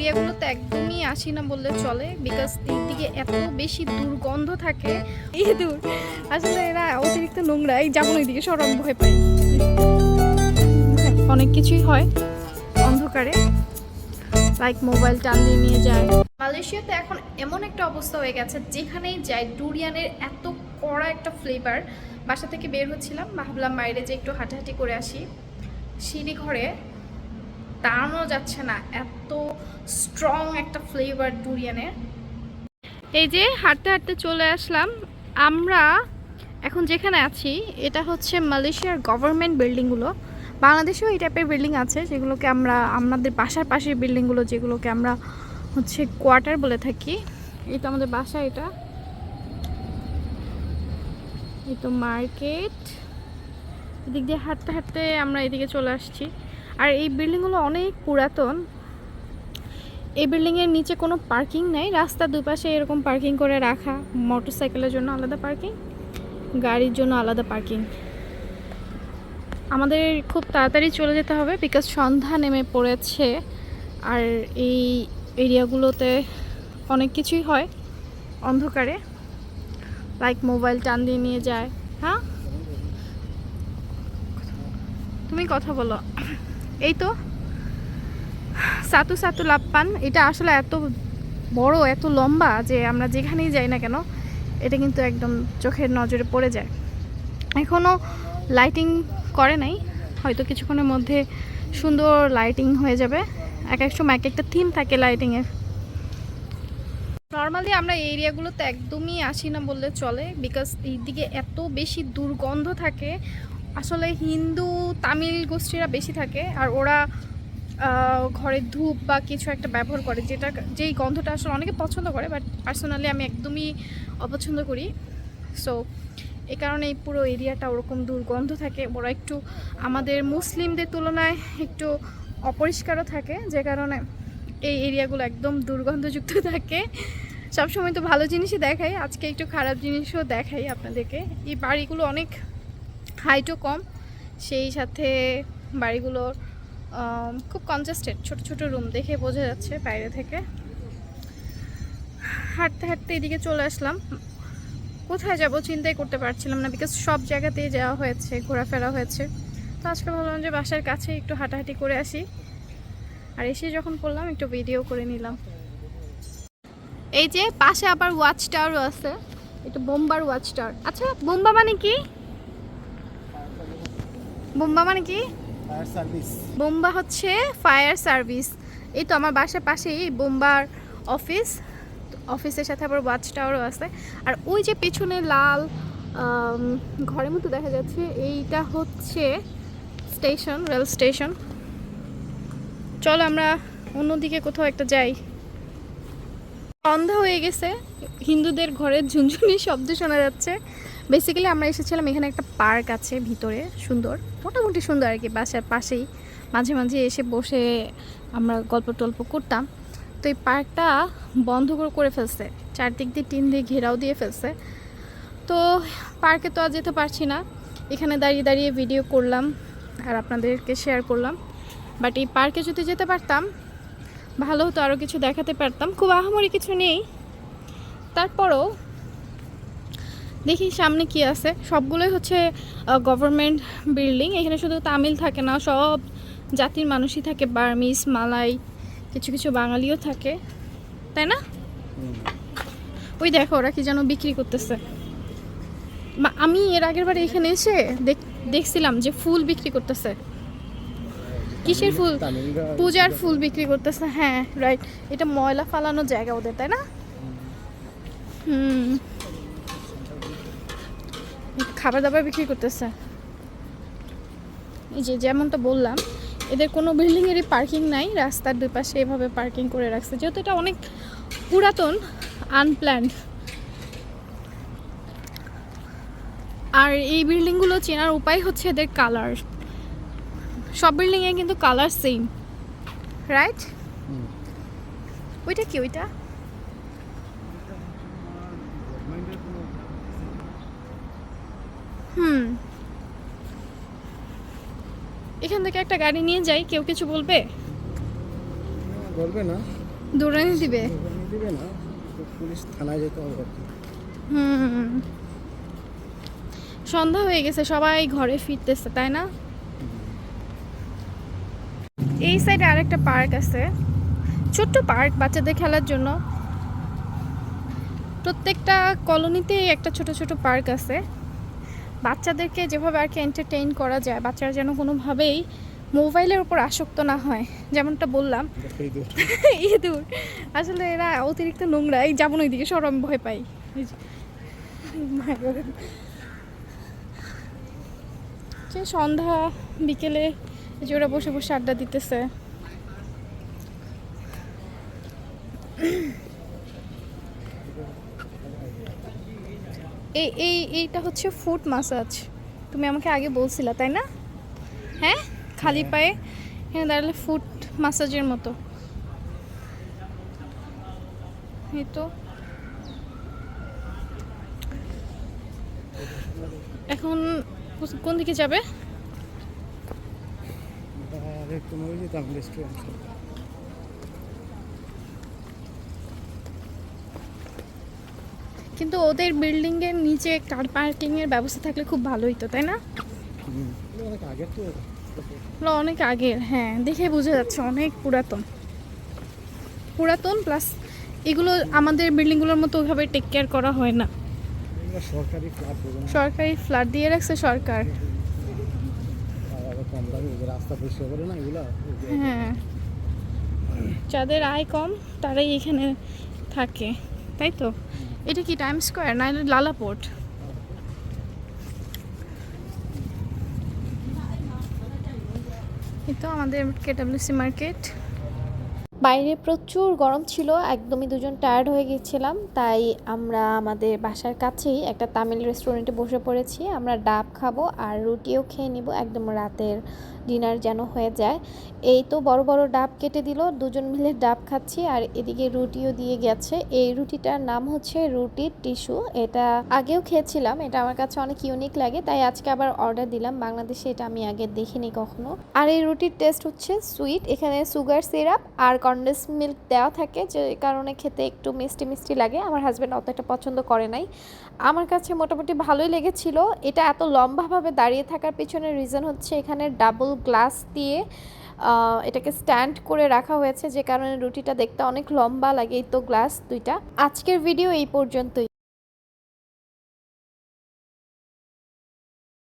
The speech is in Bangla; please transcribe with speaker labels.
Speaker 1: এরিয়াগুলোতে একদমই আসি না বললে চলে, বিকজ এইদিকে এত বেশি দুর্গন্ধ থাকে। দূর আসলে এরা অতিরিক্ত নোংরা, এই যেমন ওইদিকে সরম ভয় পাই। অনেক কিছুই হয় অন্ধকারে, লাইক মোবাইল টান দিয়ে নিয়ে যায়। মালয়েশিয়াতে এখন এমন একটা অবস্থা হয়ে গেছে, যেখানেই যাই ডুরিয়ানের এত কড়া একটা ফ্লেভার। বাসা থেকে বের হচ্ছিলাম, ভাবলাম বাইরে যে একটু হাঁটাহাঁটি করে আসি, সিঁড়ি ঘরে দাঁড়ানো যাচ্ছে না, এত স্ট্রং একটা ফ্লেভার ডুরিয়ানের। এই যে হাঁটতে হাঁটতে চলে আসলাম আমরা এখন যেখানে আছি। এটা হচ্ছে মালয়েশিয়ার গভর্নমেন্ট বিল্ডিংগুলো। বাংলাদেশেও এই টাইপের বিল্ডিং আছে, যেগুলোকে আমরা আমাদের বাসার পাশের বিল্ডিংগুলো, যেগুলোকে আমরা হচ্ছে কোয়ার্টার বলে থাকি। এই তো আমাদের বাসা, এটা এই তো মার্কেট। এদিক দিয়ে হাঁটতে হাঁটতে আমরা এদিকে চলে আসছি। আর এই বিল্ডিংগুলো অনেক পুরাতন। এই বিল্ডিংয়ের নিচে কোনো পার্কিং নেই, রাস্তার দুপাশে এরকম পার্কিং করে রাখা, মোটরসাইকেলের জন্য আলাদা পার্কিং, গাড়ির জন্য আলাদা পার্কিং। আমাদের খুব তাড়াতাড়ি চলে যেতে হবে, বিকজ সন্ধ্যা নেমে পড়েছে। আর এই এরিয়াগুলোতে অনেক কিছুই হয় অন্ধকারে, লাইক মোবাইল টান দিয়ে নিয়ে যায়। হ্যাঁ, তুমি কথা বলো। এই তো সাতু সাতু লাপ্পান, এটা আসলে এত বড়, এত লম্বা যে আমরা যেখানেই যাই না কেন এটা কিন্তু একদম চোখের নজরে পড়ে যায়। এখনও লাইটিং করে নাই, হয়তো কিছুক্ষণের মধ্যে সুন্দর লাইটিং হয়ে যাবে। এক এক সময় এক একটা থিম থাকে লাইটিংয়ের। নর্মালি আমরা এই এরিয়াগুলোতে একদমই আসি না বললে চলে, বিকজ এইদিকে এত বেশি দুর্গন্ধ থাকে। আসলে হিন্দু তামিল গোষ্ঠীরা বেশি থাকে, আর ওরা ঘরে ধূপ বা কিছু একটা ব্যবহার করে, যেই গন্ধটা আসলে অনেকে পছন্দ করে, বাট পার্সোনালি আমি একদমই অপছন্দ করি। সো এই কারণে এই পুরো এরিয়াটা ওরকম দুর্গন্ধ থাকে। ওরা একটু আমাদের মুসলিমদের তুলনায় একটু অপরিষ্কারও থাকে, যে কারণে এই এরিয়াগুলো একদম দুর্গন্ধযুক্ত থাকে। সবসময় তো ভালো জিনিসই দেখাই, আজকে একটু খারাপ জিনিসও দেখাই আপনাদেরকে। এই বাড়িগুলো অনেক হাইটও কম, সেই সাথে বাড়িগুলোর খুব কনজাস্টেড, ছোট ছোট রুম, দেখে বোঝা যাচ্ছে বাইরে থেকে। হাঁটতে হাঁটতে এদিকে চলে আসলাম। কোথায় যাব চিন্তাই করতে পারছিলাম না, বিকজ সব জায়গাতেই যাওয়া হয়েছে, ঘোরাফেরা হয়েছে। তো আজকে ভাবলাম যে বাসার কাছে একটু হাঁটাহাঁটি করে আসি। আর এসে যখন পড়লাম একটু ভিডিও করে নিলাম। এই যে পাশে আবার ওয়াচ টাওয়ারও আছে, এটা বোম্বার ওয়াচ টাওয়ার। আচ্ছা, বোম্বা মানে কি? বোম্বা মানে কি?
Speaker 2: Fire service.
Speaker 1: বোম্বা হচ্ছে ফায়ার সার্ভিস। এই তো আমার বাসার পাশেই বোম্বার অফিস, অফিসের সাথে আবার ওয়াচ টাওয়ারও আছে। আর ওই যে পেছনে লাল ঘরের মতো দেখা যাচ্ছে, এইটা হচ্ছে স্টেশন, রেল স্টেশন। চলো আমরা অন্যদিকে কোথাও একটা যাই। সন্ধ্যা হয়ে গেছে, হিন্দুদের ঘরের ঝুনঝুনি শব্দ শোনা যাচ্ছে। বেসিক্যালি আমরা এসেছিলাম, এখানে একটা পার্ক আছে ভিতরে, সুন্দর, মোটামুটি সুন্দর আর কি, বাসার পাশেই। মাঝে মাঝে এসে বসে আমরা গল্প টল্প করতাম। তো এই পার্কটা বন্ধ করে ফেলছে, চারদিক দিয়ে টিন দিয়ে ঘেরাও দিয়ে ফেলছে। তো পার্কে তো আর যেতে পারছি না, এখানে দাঁড়িয়ে দাঁড়িয়ে ভিডিও করলাম আর আপনাদেরকে শেয়ার করলাম। বাট এই পার্কে যদি যেতে পারতাম ভালো হতো, আরও কিছু দেখাতে পারতাম। খুব আহামরি কিছু নেই, তারপরও দেখি সামনে কি আছে। সবগুলোই হচ্ছে গভর্নমেন্ট বিল্ডিং। এখানে শুধু তামিল থাকে না, সব জাতির মানুষই থাকে, বার্মিজ, মালাই, কিছু কিছু বাঙালিও থাকে, তাই না? ওই দেখো ওরা কি যেন বিক্রি করতেছে। আমি এর আগের বার এখানে এসে দেখছিলাম যে ফুল বিক্রি করতেছে। কিসের ফুল? পূজার ফুল বিক্রি করতেছে। হ্যাঁ রাইট, এটা ময়লা ফালানোর জায়গা ওদের, তাই না? খাবার দাবার বিক্রি করতেছে। এই যে যেমনটা বললাম, এদের কোনো বিল্ডিংয়েরই পার্কিং নাই, রাস্তার দুই পাশে এভাবে পার্কিং করে রাখছে, যেহেতু এটা অনেক পুরাতন, আনপ্ল্যান্ড। আর এই বিল্ডিংগুলো চেনার উপায় হচ্ছে এদের কালার। সব বিল্ডিংয়ে কিন্তু কালার সেম, রাইট? ওইটা কি? ওইটা এখান থেকে একটা গাড়ি নিয়ে যাই, কেউ কিছু বলবে?
Speaker 2: বলবে না,
Speaker 1: দৌড়ানি দিবে।
Speaker 2: দৌড়ানি দিবে না, তো পুলিশ থানায় যেতে হবে আর কি।
Speaker 1: হুম, সন্ধ্যা হয়ে গেছে, সবাই ঘরে ফিরতেছে, তাই না? এই সাইডে আরেকটা পার্ক আছে, ছোট্ট পার্ক বাচ্চাদের খেলার জন্য। প্রত্যেকটা কলোনিতেই একটা ছোট ছোট পার্ক আছে, বাচ্চাদেরকে যেভাবে আর কি এন্টারটেইন করা যায়, বাচ্চারা যেন কোনোভাবেই মোবাইলের উপর আসক্ত না হয়। যেমনটা বললাম, ইঁদুর আসলে এরা অতিরিক্ত নোংরা, এই যাবো না ওইদিকে, সর, আমি ভয় পাই। এই যে, my God। যে সন্ধ্যা বিকেলে এই যে ওরা বসে বসে আড্ডা দিতেছে। এইটা হচ্ছে ফুট মাসাজ, তুমি আমাকে আগে বলছিলা তাই না? হ্যাঁ, খালি পায়ে এখানে দাঁড়ালে ফুট মাসাজের মতো। এই তো এখন কোন দিকে যাবে?
Speaker 2: আর একটু মরে যেতাম রেস্টুরেন্ট।
Speaker 1: কিন্তু ওদের বিল্ডিং এর নিচে কার পার্কিং এর ব্যবস্থা থাকলে খুব ভালো হতো, তাই না?
Speaker 2: অনেক আগের তো
Speaker 1: ওগুলো অনেক আগের, হ্যাঁ, দেখে বোঝা যাচ্ছে অনেক পুরাতন পুরাতন, প্লাস এগুলো আমাদের বিল্ডিংগুলোর মতো ওইভাবে টেক কেয়ার করা হয় না।
Speaker 2: এগুলো সরকারি ফ্ল্যাট,
Speaker 1: সরকারি ফ্ল্যাট দিয়ে রাখছে সরকার।
Speaker 2: কম দামি রাস্তা পরিষ্কার করে না এগুলো।
Speaker 1: হ্যাঁ, যাদের আয় কম তারাই এখানে থাকে, তাই তো। এটা কি টাইম স্কোয়ার না লালাপোর্ট? এই তো আমাদের কেডব্লিউসি মার্কেট।
Speaker 3: বাইরে প্রচুর গরম ছিল, একদমই দুজন টায়ার্ড হয়ে গিয়েছিলাম, তাই আমরা আমাদের বাসার কাছেই একটা তামিল রেস্টুরেন্টে বসে পড়েছি। আমরা ডাব খাবো আর রুটিও খেয়ে নিব, একদম রাতের ডিনার যেন হয়ে যায়। এই তো বড় বড় ডাব কেটে দিল, দুজন মিলে ডাব খাচ্ছি, আর এদিকে রুটিও দিয়ে গেছে। এই রুটিটার নাম হচ্ছে রুটির টিস্যু। এটা আগেও খেয়েছিলাম, এটা আমার কাছে অনেক ইউনিক লাগে, তাই আজকে আবার অর্ডার দিলাম। বাংলাদেশে এটা আমি আগে দেখিনি কখনো। আর এই রুটির টেস্ট হচ্ছে সুইট, এখানে সুগার সিরাপ আর কনডেন্স মিল্ক দেওয়া থাকে, যে কারণে খেতে একটু মিষ্টি মিষ্টি লাগে। আমার হাজব্যান্ড অত একটা পছন্দ করে নাই, আমার কাছে মোটামুটি ভালোই লেগেছিল। এটা এত লম্বাভাবে দাঁড়িয়ে থাকার পিছনে রিজন হচ্ছে এখানে ডাবল গ্লাস দিয়ে এটাকে স্ট্যান্ড করে রাখা হয়েছে, যে কারণে রুটিটা দেখতে অনেক লম্বা লাগে। এই তো গ্লাস দুইটা। আজকের ভিডিও এই পর্যন্তই।